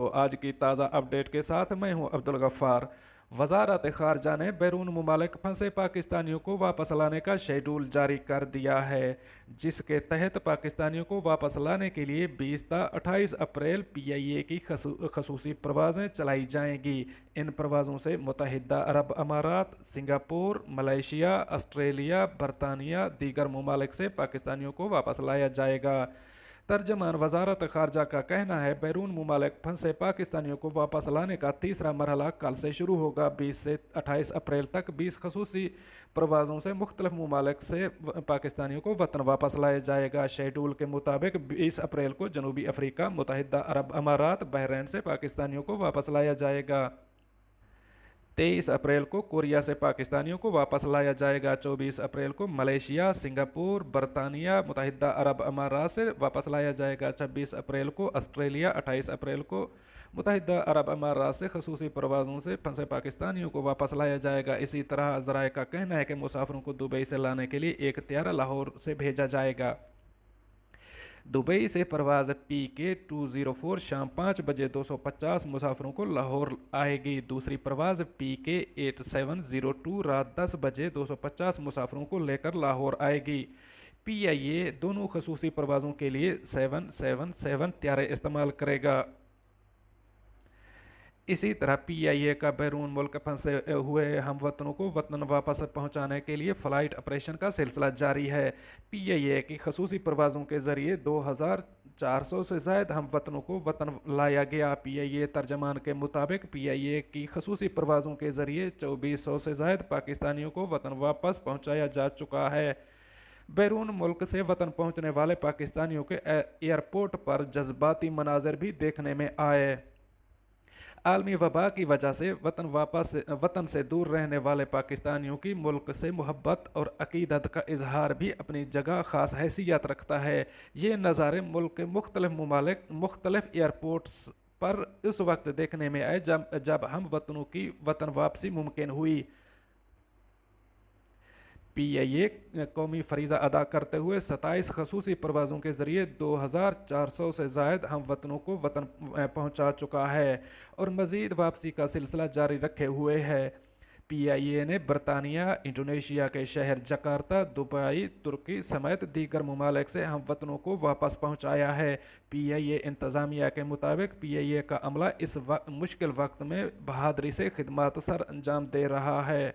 तो आज की ताज़ा अपडेट के साथ मैं हूं अब्दुल गफ्फार। वजारत खारजा ने बैरून मुमालिक फंसे पाकिस्तानियों को वापस लाने का शेड्यूल जारी कर दिया है, जिसके तहत पाकिस्तानियों को वापस लाने के लिए 20 ता 28 अप्रैल PIA की खसूसी परवाज़ें चलाई जाएंगी। इन परवाज़ों से मुत्तहिदा अरब अमारात, सिंगापुर, मलेशिया, ऑस्ट्रेलिया, बरतानिया, दीगर ममालिक से पाकिस्तानियों को वापस लाया जाएगा। तर्जमान वजारत खारजा का कहना है, बैरून मुमालिक फंसे पाकिस्तानियों को वापस लाने का तीसरा मरहला कल से शुरू होगा। 20 से 28 अप्रैल तक 20 खसूसी परवाज़ों से मुख्तलिफ ममालिक से पाकिस्तानियों को वतन वापस लाया जाएगा। शेड्यूल के मुताबिक 20 अप्रैल को जनूबी अफ्रीका, मुत्तहिदा अरब अमारात, बहरीन से पाकिस्तानियों को वापस लाया जाएगा। 23 अप्रैल को कोरिया से पाकिस्तानियों को वापस लाया जाएगा। 24 अप्रैल को मलेशिया, सिंगापुर, बरतानिया, मुत्तहिदा अरब अमारात से वापस लाया जाएगा। 26 अप्रैल को ऑस्ट्रेलिया, 28 अप्रैल को मुत्तहिदा अरब अमारात से खसूसी परवाज़ों से फंसे पाकिस्तानियों को वापस लाया जाएगा। इसी तरह ज़राए का कहना है कि मुसाफिरों को दुबई से लाने के लिए एक तैयारा लाहौर से भेजा जाएगा। दुबई से परवाज़ PK204 शाम 5 बजे 250 मुसाफिरों को लाहौर आएगी। दूसरी परवाज़ PK8702 रात 10 बजे 250 मुसाफिरों को लेकर लाहौर आएगी। PIA दोनों खसूसी परवाज़ों के लिए 777 तैयारे इस्तेमाल करेगा। इसी तरह PIA का बैरून मुल्क फंसे हुए हमवतनों को वतन वापस पहुंचाने के लिए फ़्लाइट ऑपरेशन का सिलसिला जारी है। PIA की खसूसी परवाज़ों के ज़रिए 2400 से ज़ायद हमवतनों को वतन लाया गया। PIA तर्जमान के मुताबिक PIA की खसूसी परवाज़ों के ज़रिए 2400 से ज़ायद पाकिस्तानियों को वतन वापस पहुँचाया जा चुका है। बैरून मुल्क से वतन पहुँचने वाले पाकिस्तानियों के एयरपोर्ट पर जज्बाती मनाज़र भी देखने में आए। आलमी वबा की वजह से वतन से दूर रहने वाले पाकिस्तानियों की मुल्क से मोहब्बत और अकीदत का इजहार भी अपनी जगह ख़ास हैसियत रखता है। ये नज़ारे मुल्क के मुख्तलिफ एयरपोर्ट्स पर उस वक्त देखने में आए जब हम वतनों की वतन वापसी मुमकिन हुई। PIA कौमी फरीज़ा अदा करते हुए 27 खसूसी परवाज़ों के ज़रिए 2400 से ज़ायद हम वतनों को वतन पहुँचा चुका है और मज़ीद वापसी का सिलसिला जारी रखे हुए है। PIA ने बरतानिया, इंडोनेशिया के शहर जकार्ता, दुबई, तुर्की समेत दीगर ममालिक से हम वतनों को वापस पहुँचाया है। PIA इंतज़ामिया के मुताबिक PIA का अमला इस मुश्किल वक्त में बहादुरी से खिदमत सर अंजाम दे रहा है।